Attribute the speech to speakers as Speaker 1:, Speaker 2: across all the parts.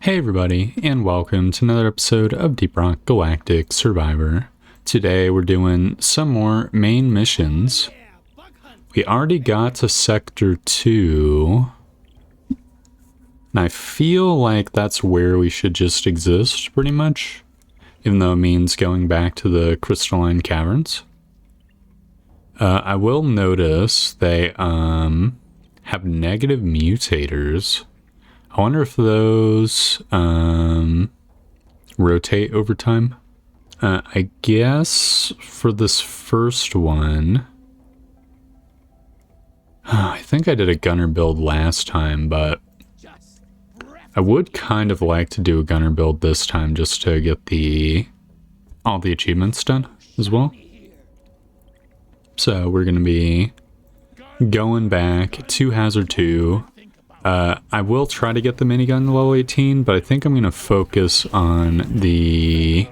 Speaker 1: Hey everybody, and welcome to another episode of Deep Rock Galactic Survivor. Today we're doing some more main missions. We already got to Sector 2. And I feel like that's where we should just exist, pretty much. Even though it means going back to the crystalline caverns. I will notice they have negative mutators. I wonder if those rotate over time. I guess for this first one, I think I did a gunner build last time, but I would kind of like to do a gunner build this time just to get all the achievements done as well. So we're going to be going back to Hazard 2. I will try to get the minigun to level 18, but I think I'm going to focus on the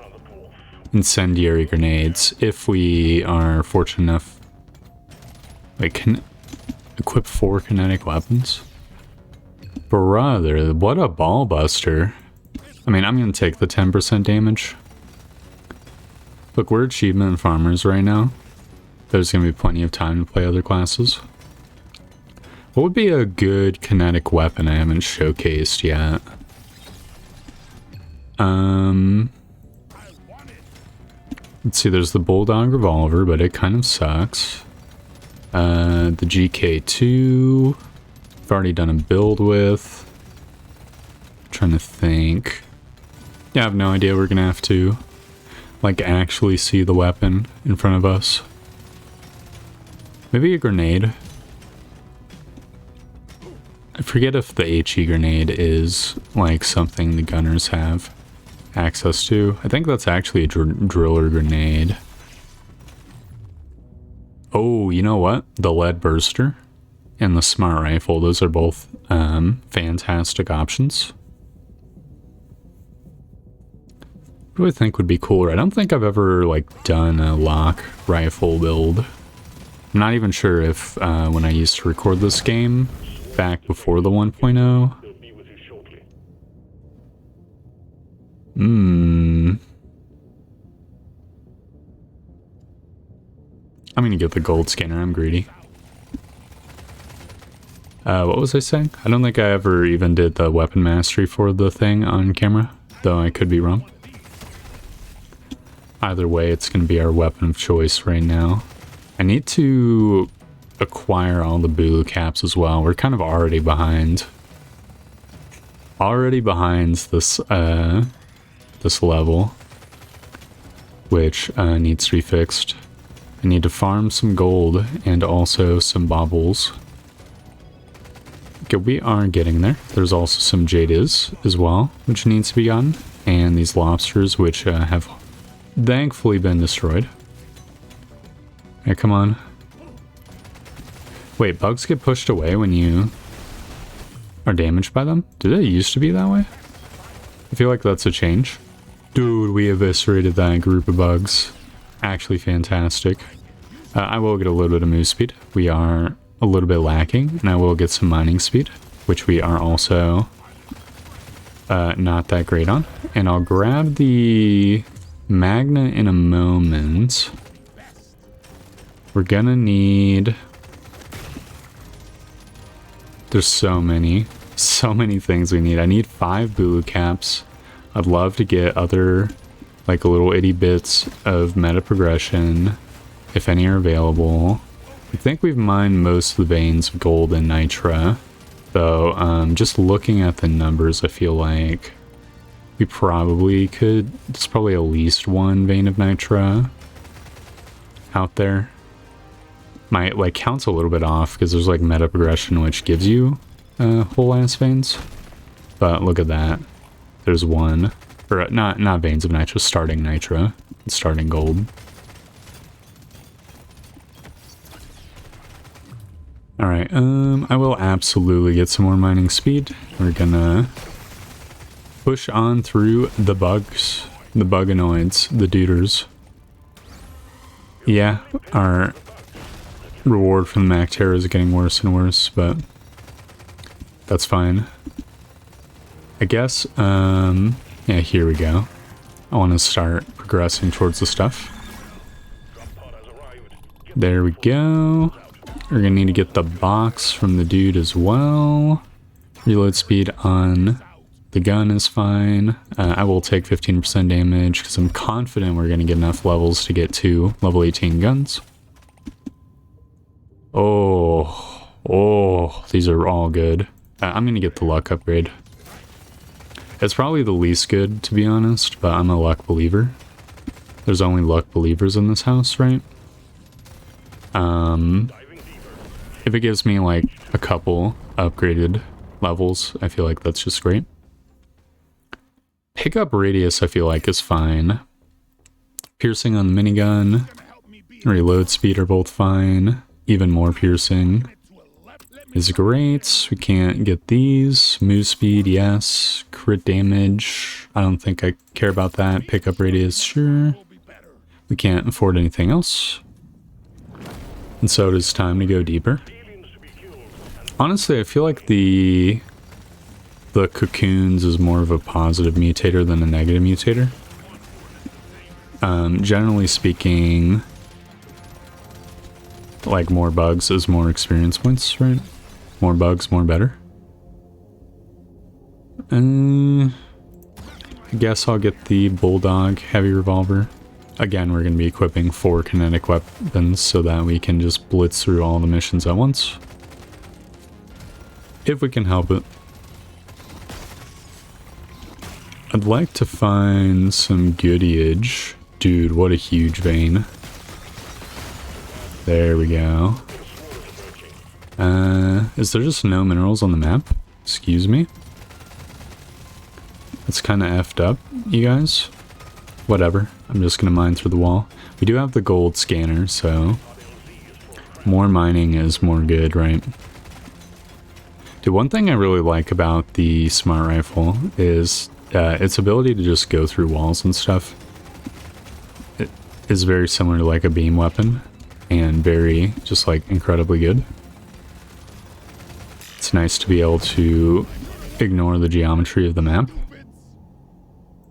Speaker 1: incendiary grenades if we are fortunate enough. Wait, can equip 4 kinetic weapons? Brother, what a ball buster. I mean, I'm going to take the 10% damage. Look, we're achievement farmers right now. There's going to be plenty of time to play other classes. What would be a good kinetic weapon I haven't showcased yet? Let's see, there's the Bulldog Revolver, but it kind of sucks. The GK2, I've already done a build with. I'm trying to think. Yeah, I have no idea. We're gonna have to, like, actually see the weapon in front of us. Maybe a grenade. I forget if the HE grenade is, like, something the gunners have access to. I think that's actually a driller grenade. Oh, you know what? The lead burster and the smart rifle. Those are both fantastic options. What do I think would be cooler? I don't think I've ever, like, done a lock rifle build. I'm not even sure if when I used to record this game back before the 1.0. I'm gonna get the gold scanner. I'm greedy. What was I saying? I don't think I ever even did the weapon mastery for the thing on camera, though I could be wrong. Either way, it's gonna be our weapon of choice right now. I need to acquire all the Bulu caps as well. We're kind of already behind. This this level, which needs to be fixed. I need to farm some gold and also some baubles. Okay, we are getting there. There's also some jadis as well, which needs to be gotten, and these lobsters, which have thankfully been destroyed. Hey, come on. Wait, bugs get pushed away when you are damaged by them? Did it used to be that way? I feel like that's a change. Dude, we eviscerated that group of bugs. Actually fantastic. I will get a little bit of move speed. We are a little bit lacking, and I will get some mining speed, which we are also not that great on. And I'll grab the magnet in a moment. We're gonna need... There's so many things we need. I need 5 Bulu caps. I'd love to get other, like, little itty bits of meta progression, if any are available. I think we've mined most of the veins of gold and nitra, though just looking at the numbers, I feel like we probably could. There's probably at least 1 vein of nitra out there. My, like, count's a little bit off because there's, like, meta progression which gives you whole ass veins, but look at that. There's 1, or not veins of nitra, starting nitra, starting gold. All right, I will absolutely get some more mining speed. We're gonna push on through the bugs, the buganoids, the duders. Yeah, our reward from the Mactera is getting worse and worse, but that's fine. I guess, yeah, here we go. I want to start progressing towards the stuff. There we go. We're gonna need to get the box from the dude as well. Reload speed on the gun is fine. I will take 15% damage because I'm confident we're gonna get enough levels to get 2 level 18 guns. Oh, these are all good. I'm gonna get the luck upgrade. It's probably the least good, to be honest, but I'm a luck believer. There's only luck believers in this house, right? If it gives me like a couple upgraded levels, I feel like that's just great. Pickup radius, I feel like, is fine. Piercing on the minigun, reload speed are both fine. Even more piercing is great. We can't get these. Move speed, yes. Crit damage, I don't think I care about that. Pickup radius, sure. We can't afford anything else. And so it is time to go deeper. Honestly, I feel like the cocoons is more of a positive mutator than a negative mutator. Generally speaking, like more bugs is more experience points, right? More bugs, more better. I guess I'll get the Bulldog heavy revolver. Again, we're going to be equipping 4 kinetic weapons so that we can just blitz through all the missions at once. If we can help it. I'd like to find some goodiage. Dude, what a huge vein. There we go. Is there just no minerals on the map? Excuse me? It's kind of effed up, you guys. Whatever. I'm just going to mine through the wall. We do have the gold scanner, so more mining is more good, right? Dude, one thing I really like about the smart rifle is its ability to just go through walls and stuff. It is very similar to like a beam weapon and very just like incredibly good. It's nice to be able to ignore the geometry of the map.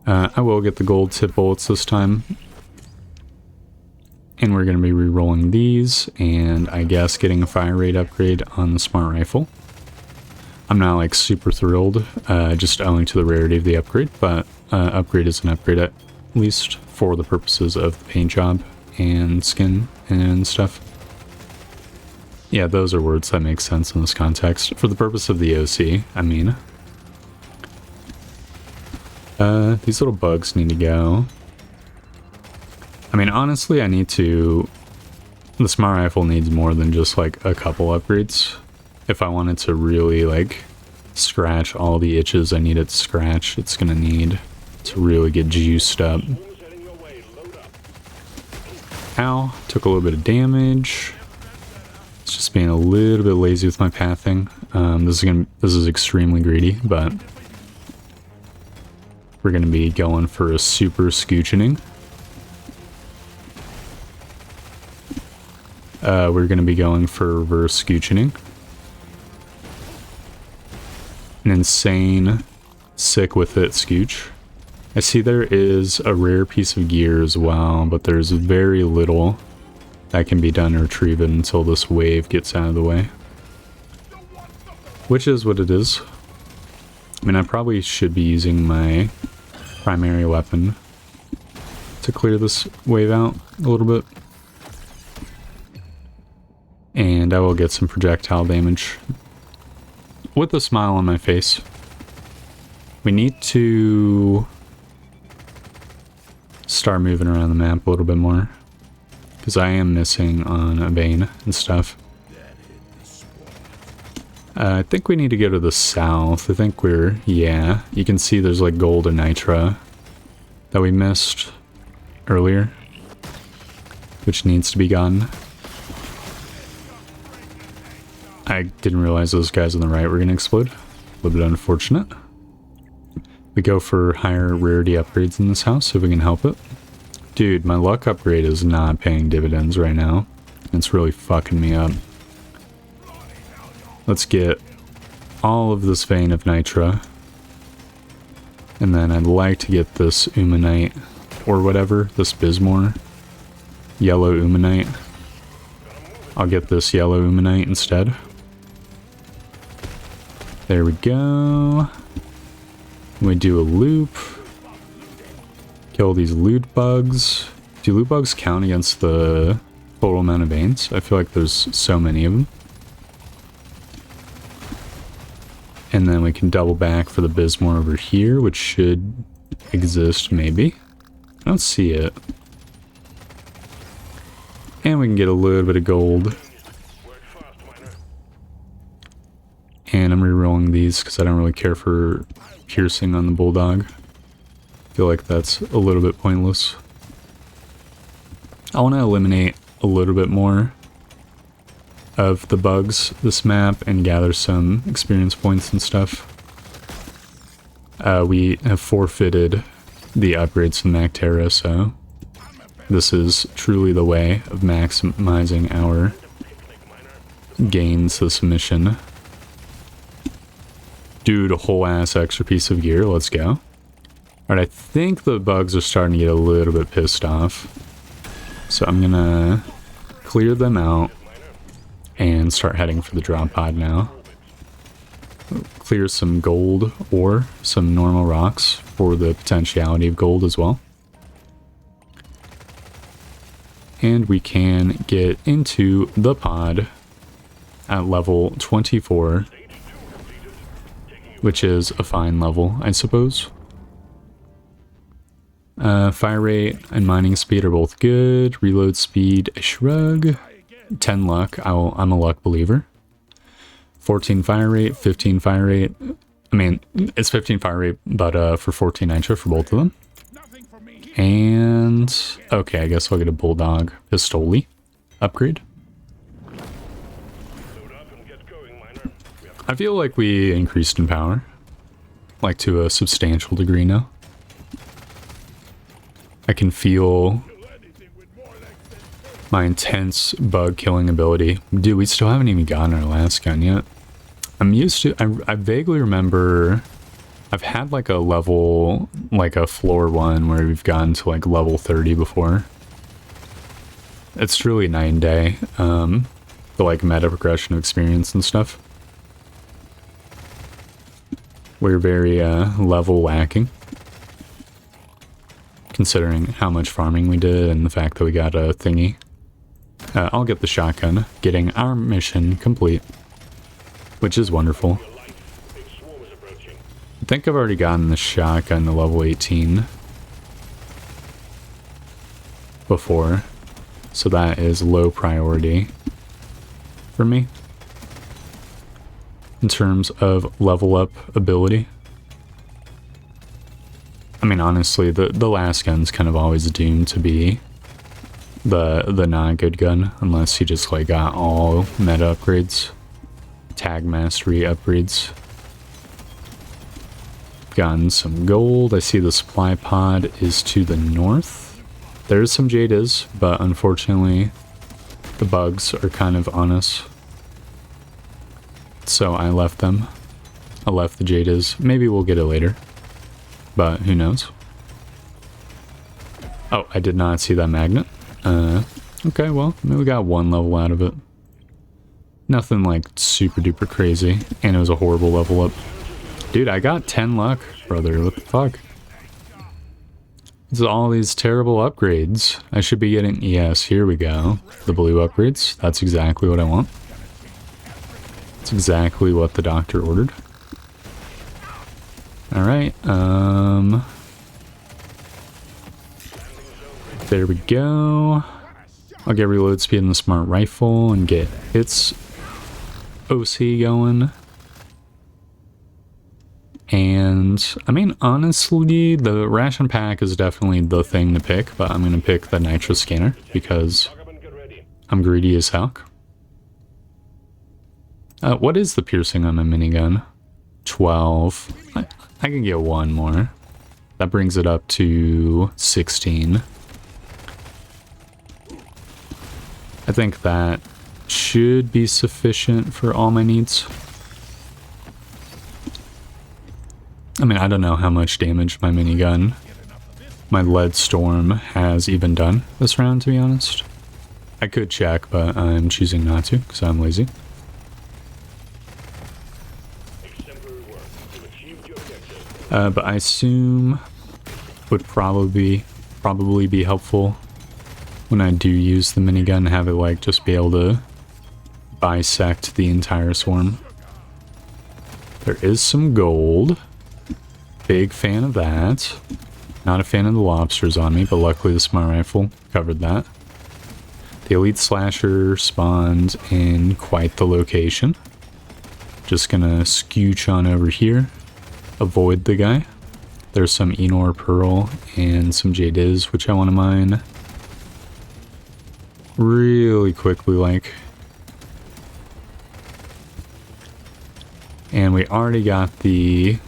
Speaker 1: I will get the gold tip bullets this time. And we're going to be re-rolling these, and I guess getting a fire rate upgrade on the smart rifle. I'm not like super thrilled, just owing to the rarity of the upgrade, but upgrade is an upgrade at least for the purposes of the paint job and skin and stuff. Yeah, those are words that make sense in this context. For the purpose of the OC, I mean. These little bugs need to go. I mean, honestly, I need to... The smart rifle needs more than just, like, a couple upgrades. If I wanted to really, like, scratch all the itches I need it to scratch, it's gonna need to really get juiced up. Ow. Took a little bit of damage. It's just being a little bit lazy with my pathing. This is extremely greedy, but... We're going to be going for a super scooching. We're going to be going for reverse scooching. An insane, sick with it scooch. I see there is a rare piece of gear as well, but there's very little that can be done to retrieve it until this wave gets out of the way. Which is what it is. I mean, I probably should be using my primary weapon to clear this wave out a little bit. And I will get some projectile damage with a smile on my face. We need to start moving around the map a little bit more, because I am missing on a vein and stuff. I think we need to go to the south. I think we're... yeah. You can see there's like gold and nitra that we missed earlier, which needs to be gotten. I didn't realize those guys on the right were going to explode. A little bit unfortunate. We go for higher rarity upgrades in this house if we can help it. Dude, my luck upgrade is not paying dividends right now. It's really fucking me up. Let's get all of this vein of nitra. And then I'd like to get this Umanite, or whatever, this Bismore. Yellow Umanite. I'll get this yellow Umanite instead. There we go. We do a loop. Kill these loot bugs. Do loot bugs count against the total amount of veins? I feel like there's so many of them. And then we can double back for the Bismore over here, which should exist maybe. I don't see it. And we can get a little bit of gold. And I'm rerolling these because I don't really care for piercing on the Bulldog. I feel like that's a little bit pointless. I want to eliminate a little bit more of the bugs this map and gather some experience points and stuff. We have forfeited the upgrades from Nactera, so this is truly the way of maximizing our gains this mission. Dude, a whole ass extra piece of gear, let's go. Alright, I think the bugs are starting to get a little bit pissed off. So I'm gonna clear them out and start heading for the drop pod now. Clear some gold or some normal rocks for the potentiality of gold as well. And we can get into the pod at level 24, which is a fine level, I suppose. Fire rate and mining speed are both good. Reload speed, a shrug. 10 luck, I'm a luck believer. 14 fire rate, 15 fire rate. I mean, it's 15 fire rate, but for 14 nitro for both of them. And, okay, I guess I'll get a Bulldog Pistoli upgrade. I feel like we increased in power. Like to a substantial degree now. I can feel my intense bug killing ability. Dude, we still haven't even gotten our last gun yet. I'm used to, I vaguely remember I've had like a level, like a floor one where we've gotten to like level 30 before. It's truly night and day, the like meta progression of experience and stuff. We're very level lacking, considering how much farming we did and the fact that we got a thingy. I'll get the shotgun, getting our mission complete, which is wonderful. I think I've already gotten the shotgun to level 18 before, so that is low priority for me in terms of level up ability. I mean, honestly, the last gun's kind of always doomed to be the not good gun, unless you just like got all meta upgrades, tag mastery upgrades. Gotten some gold. I see the supply pod is to the north. There's some Jadas, but unfortunately the bugs are kind of on us. So I left them. I left the Jadas. Maybe we'll get it later, but who knows. Oh, I did not see that magnet. Okay, well, maybe we got one level out of it. Nothing like super duper crazy, and it was a horrible level up. Dude, I got 10 luck, brother. What the fuck? It's all these terrible upgrades. I should be getting... Yes, here we go. The blue upgrades. That's exactly what I want. That's exactly what the doctor ordered. Alright, there we go. I'll get reload speed in the smart rifle and get its OC going. And, I mean, honestly, the ration pack is definitely the thing to pick, but I'm going to pick the nitro scanner because I'm greedy as heck. What is the piercing on my minigun? 12. I can get one more. That brings it up to 16. I think that should be sufficient for all my needs. mean, I don't know how much damage my minigun, my lead storm, has even done this round, to be honest. I could check, but I'm choosing not to because I'm lazy. But I assume would probably be helpful when I do use the minigun, have it like just be able to bisect the entire swarm. There is some gold. Big fan of that. Not a fan of the lobsters on me, but luckily the smart rifle covered that. The elite slasher spawned in quite the location. Just gonna scooch on over here. Avoid the guy. There's some Enor Pearl and some Jadiz, which I want to mine really quickly, like. And we already got the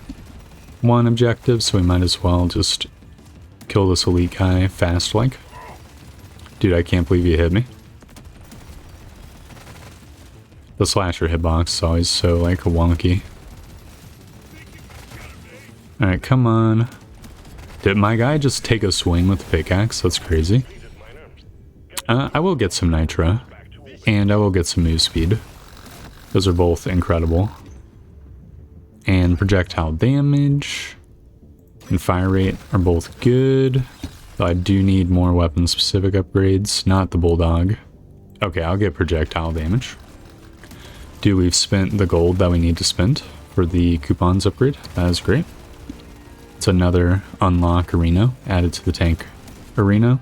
Speaker 1: one objective, so we might as well just kill this elite guy fast, like. Dude, I can't believe you hit me. The slasher hitbox is always so, like, wonky. Alright, come on. Did my guy just take a swing with the pickaxe? That's crazy. I will get some nitro. And I will get some move speed. Those are both incredible. And projectile damage and fire rate are both good. Though I do need more weapon-specific upgrades, not the bulldog. Okay, I'll get projectile damage. Dude, we've spent the gold that we need to spend for the coupons upgrade. That is great. It's another unlock arena added to the tank arena.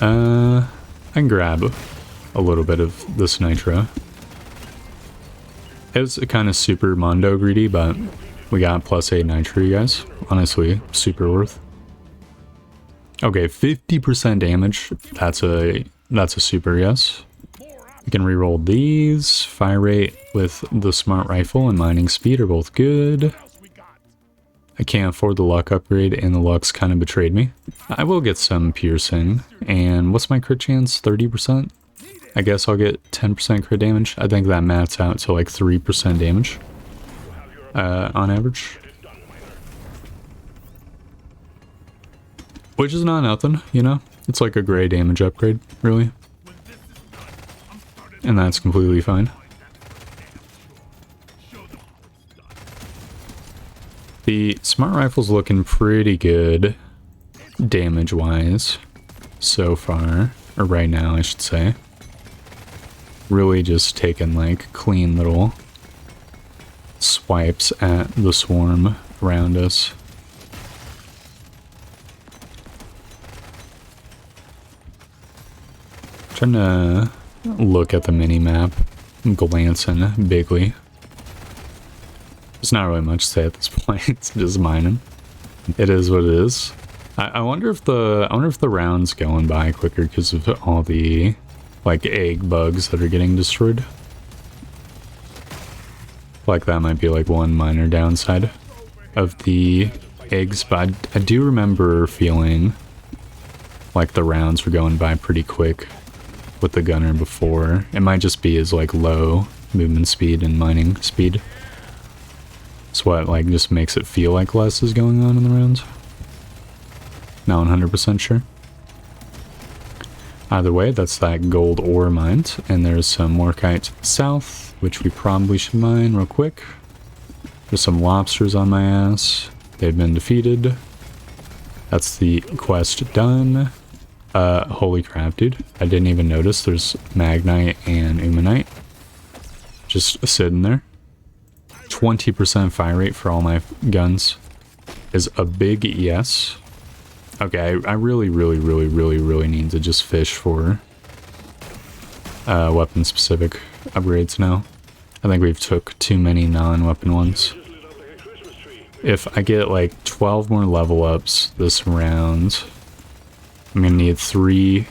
Speaker 1: I can grab a little bit of this nitro. It's kind of super mondo greedy, but we got +8 nitro, you guys. Honestly, super worth. Okay, 50% damage. That's a super yes. We can reroll these. Fire rate with the smart rifle and mining speed are both good. I can't afford the luck upgrade, and the luck's kind of betrayed me. I will get some piercing. And what's my crit chance? 30%? I guess I'll get 10% crit damage. I think that mats out to like 3% damage on average. Which is not nothing, you know? It's like a gray damage upgrade, really. And that's completely fine. The smart rifle's looking pretty good damage-wise so far. Or right now, I should say. Really just taking like clean little swipes at the swarm around us. Trying to look at the mini-map, glancing bigly. There's not really much to say at this point. It's just mining. It is what it is. I wonder if the round's going by quicker because of all the like egg bugs that are getting destroyed. Like that might be like one minor downside of the eggs, but I do remember feeling like the rounds were going by pretty quick with the gunner before. It might just be his like low movement speed and mining speed. It's what like just makes it feel like less is going on in the rounds. Not 100% sure. Either way, that's that gold ore mined, and there's some morkite to the south, which we probably should mine real quick. There's some lobsters on my ass. They've been defeated. That's the quest done. Holy crap, dude. I didn't even notice there's magnite and umanite just sitting there. 20% fire rate for all my guns is a big yes. Okay, I really need to just fish for weapon-specific upgrades now. I think we've took too many non-weapon ones. If I get like 12 more level ups this round, I'm gonna need 3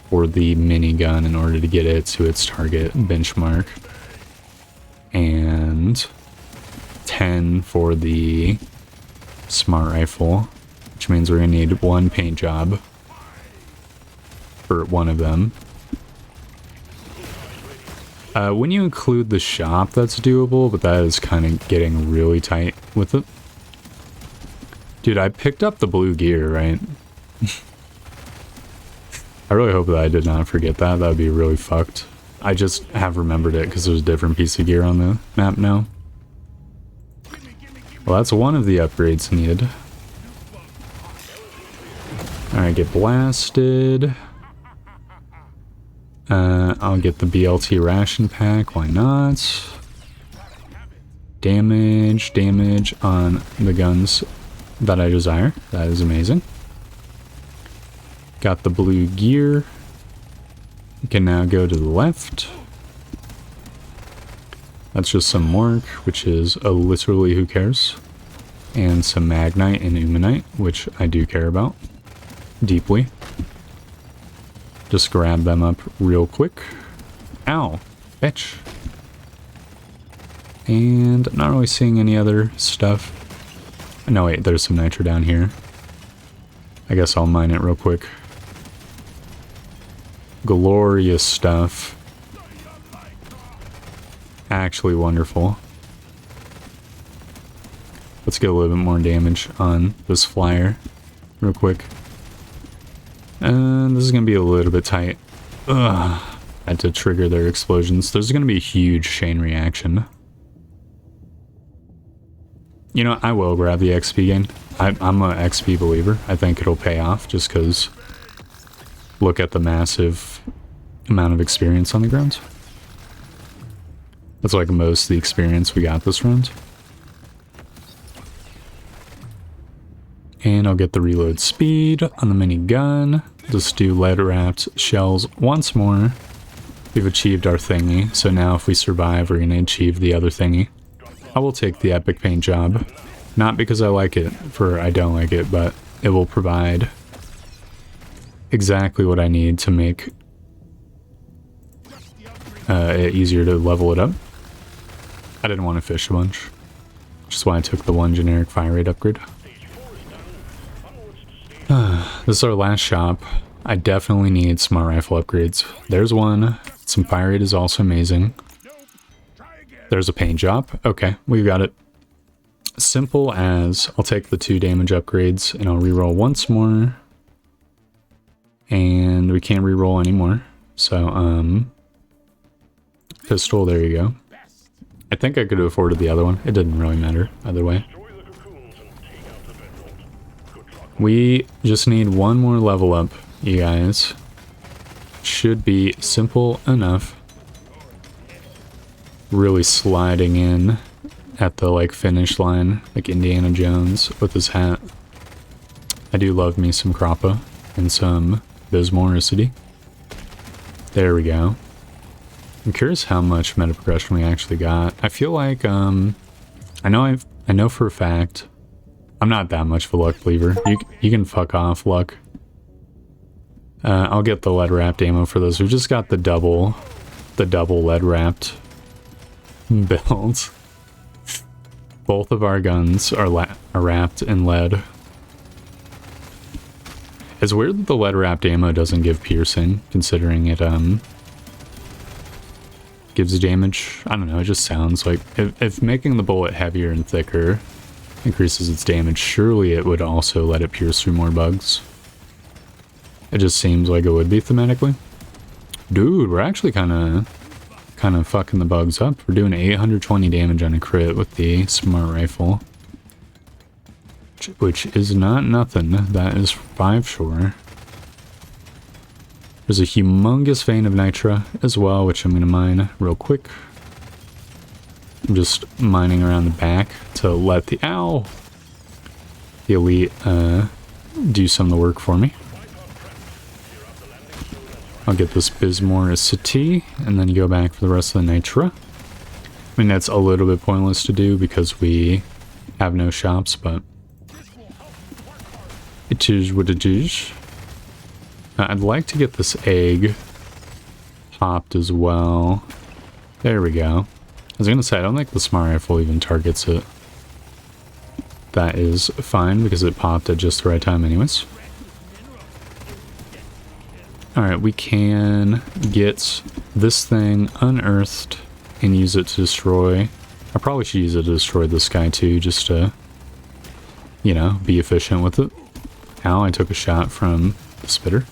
Speaker 1: for the minigun in order to get it to its target benchmark. And 10 for the smart rifle. Which means we're going to need 1 paint job for one of them. When you include the shop, that's doable, but that is kind of getting really tight with it. Dude, I picked up the blue gear, right? I really hope that I did not forget that. That would be really fucked. I just have remembered it because there's a different piece of gear on the map now. Well, that's one of the upgrades needed. Alright, get blasted. I'll get the BLT ration pack, why not? Damage on the guns that I desire. That is amazing. Got the blue gear. We can now go to the left. That's just some work, which is literally who cares. And some magnite and umanite, which I do care about deeply. Just grab them up real quick. Ow, bitch. And not really seeing any other stuff. No, wait, there's some nitro down here. I guess I'll mine it real quick. Glorious stuff. Actually wonderful. Let's get a little bit more damage on this flyer real quick. And this is going to be a little bit tight. Ugh. Had to trigger their explosions. There's going to be a huge chain reaction. You know, I will grab the XP gain. I'm an XP believer. I think it'll pay off just because look at the massive amount of experience on the ground. That's like most of the experience we got this round. And I'll get the reload speed on the minigun. Just do lead-wrapped shells once more. We've achieved our thingy, so now if we survive, we're going to achieve the other thingy. I will take the epic paint job. Not because I like it, for I don't like it, but it will provide exactly what I need to make it easier to level it up. I didn't want to fish a bunch, which is why I took the one generic fire rate upgrade. This is our last shop. I definitely need smart rifle upgrades. There's one. Some fire rate is also amazing. There's a paint job. Okay, we've got it. Simple as I'll take the 2 damage upgrades and I'll reroll once more. And we can't reroll anymore. So, pistol, there you go. I think I could have afforded the other one. It didn't really matter either way. We just need one more level up, you guys. Should be simple enough. Really sliding in at the like finish line, like Indiana Jones with his hat. I do love me some Crappa and some Bismoricity. There we go. I'm curious how much meta progression we actually got. I feel like I know for a fact I'm not that much of a luck believer. You can fuck off, luck. I'll get the lead wrapped ammo for those. We've just got the double lead wrapped builds. Both of our guns are wrapped in lead. It's weird that the lead wrapped ammo doesn't give piercing, considering it gives damage. I don't know, it just sounds like if making the bullet heavier and thicker increases its damage, surely it would also let it pierce through more bugs. It just seems like it would be thematically. Dude, we're actually kind of fucking the bugs up. We're doing 820 damage on a crit with the smart rifle, which is not nothing. That is 5 sure. There's a humongous vein of nitra as well, which I'm going to mine real quick. I'm just mining around the back to let the elite do some of the work for me. I'll get this Bismoricity and then go back for the rest of the nitra. I mean, that's a little bit pointless to do because we have no shops, but it is what it is. I'd like to get this egg popped as well. There we go. I was gonna say, I don't think the smart rifle even targets it. That is fine because it popped at just the right time anyways. Alright, we can get this thing unearthed and use it to destroy. I probably should use it to destroy this guy too, just to, you know, be efficient with it. Ow, I took a shot from the spitter.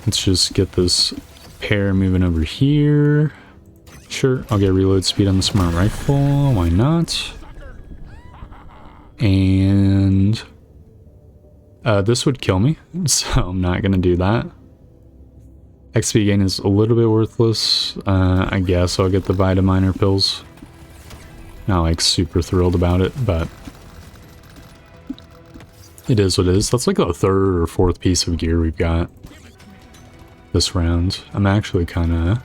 Speaker 1: Let's just get this pair moving over here. Sure, I'll get reload speed on the smart rifle. Why not? And this would kill me, so I'm not going to do that. XP gain is a little bit worthless. I guess I'll get the Vitaminer pills. Not like super thrilled about it, but it is what it is. That's like the third or fourth piece of gear we've got this round. I'm actually kind of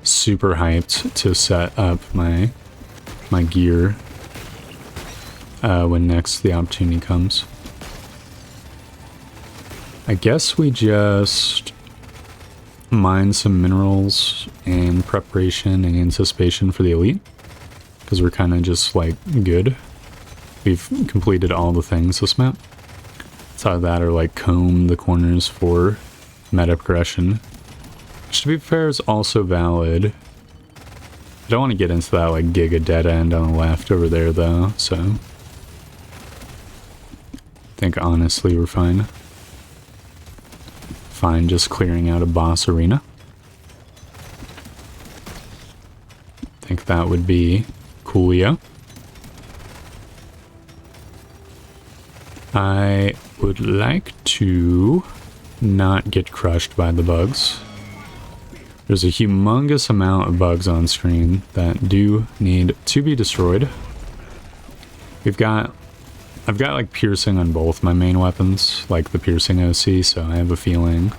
Speaker 1: super hyped to set up my gear when next the opportunity comes. I guess we just mine some minerals in preparation and anticipation for the elite, because we're kind of just like good. We've completed all the things this map. Outside of that, or like comb the corners for meta progression, which to be fair is also valid. I don't want to get into that like giga dead end on the left over there though, so I think honestly we're fine. Fine, just clearing out a boss arena. I think that would be coolio. I would like to not get crushed by the bugs. There's a humongous amount of bugs on screen that do need to be destroyed. I've got like piercing on both my main weapons, like the piercing OC, so I have a feeling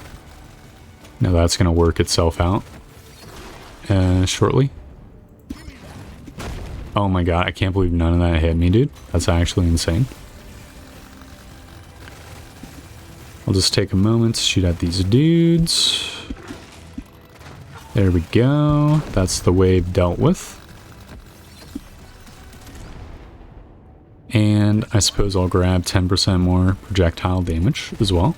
Speaker 1: now that's going to work itself out shortly. Oh my god, I can't believe none of that hit me, dude. That's actually insane. I'll just take a moment to shoot at these dudes. There we go. That's the wave dealt with. And I suppose I'll grab 10% more projectile damage as well.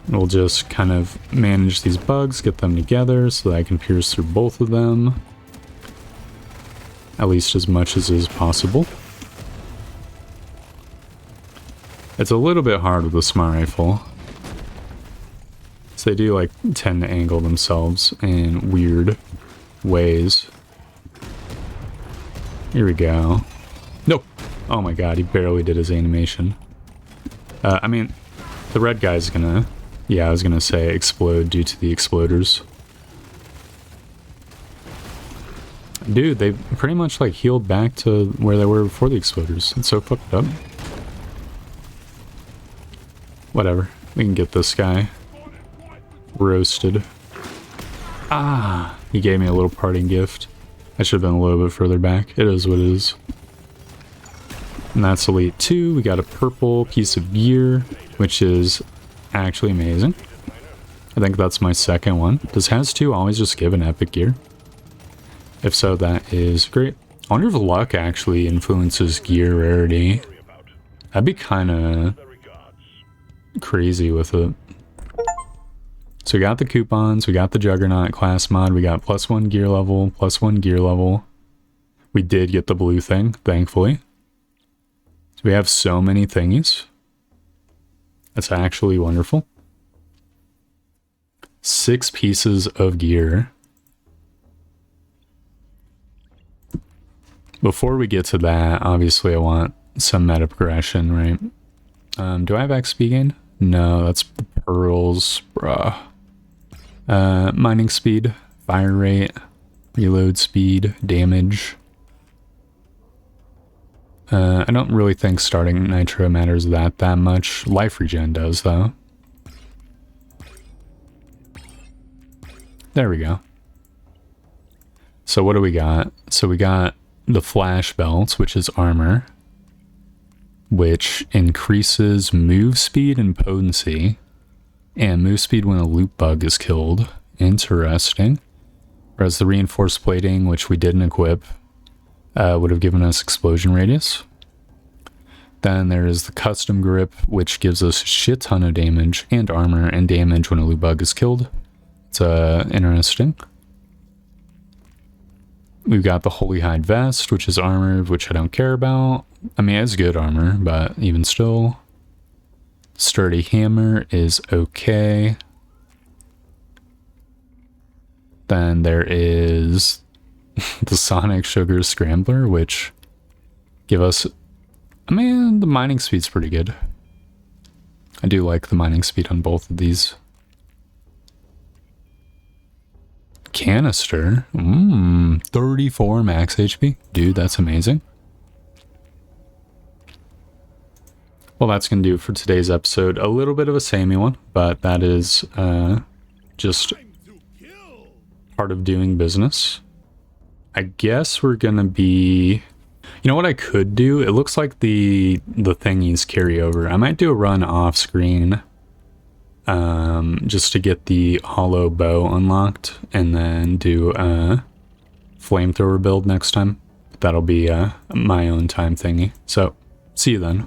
Speaker 1: We'll just kind of manage these bugs, get them together so that I can pierce through both of them. At least as much as is possible. It's a little bit hard with the smart rifle. So they do like tend to angle themselves in weird ways. Here we go. Nope. Oh my god, he barely did his animation. I mean, the red guy's gonna... Yeah, I was gonna say explode due to the exploders. Dude, they pretty much like healed back to where they were before the exploders. It's so fucked up. Whatever. We can get this guy roasted. Ah! He gave me a little parting gift. I should have been a little bit further back. It is what it is. And that's Elite 2. We got a purple piece of gear, which is actually amazing. I think that's my second one. Does Has 2 always just give an epic gear? If so, that is great. I wonder if luck actually influences gear rarity. That'd be kind of crazy with it. So we got the coupons, we got the Juggernaut class mod, we got +1 gear level, +1 gear level. We did get the blue thing, thankfully. So we have so many thingies. That's actually wonderful. 6 pieces of gear. Before we get to that, obviously I want some meta progression, right? Do I have XP gain? No, that's the pearls, bruh. Mining speed, fire rate, reload speed, damage. I don't really think starting nitro matters that much. Life regen does, though. There we go. So what do we got? So we got the flash belt, which is armor, which increases move speed and potency, and move speed when a loot bug is killed. Interesting. Whereas the reinforced plating, which we didn't equip, would have given us explosion radius. Then there is the custom grip, which gives us a shit ton of damage and armor and damage when a loot bug is killed. It's interesting. We've got the Holy Hide Vest, which is armored, which I don't care about. I mean, it's good armor, but even still. Sturdy Hammer is okay. Then there is the Sonic Sugar Scrambler, which give us... I mean, the mining speed's pretty good. I do like the mining speed on both of these. Canister. 34 max HP. Dude, that's amazing. Well, that's going to do it for today's episode. A little bit of a samey one, but that is just part of doing business. I guess we're going to be... You know what I could do? It looks like the thingies carry over. I might do a run off screen just to get the hollow bow unlocked and then do a flamethrower build next time. That'll be my own time thingy. So, see you then.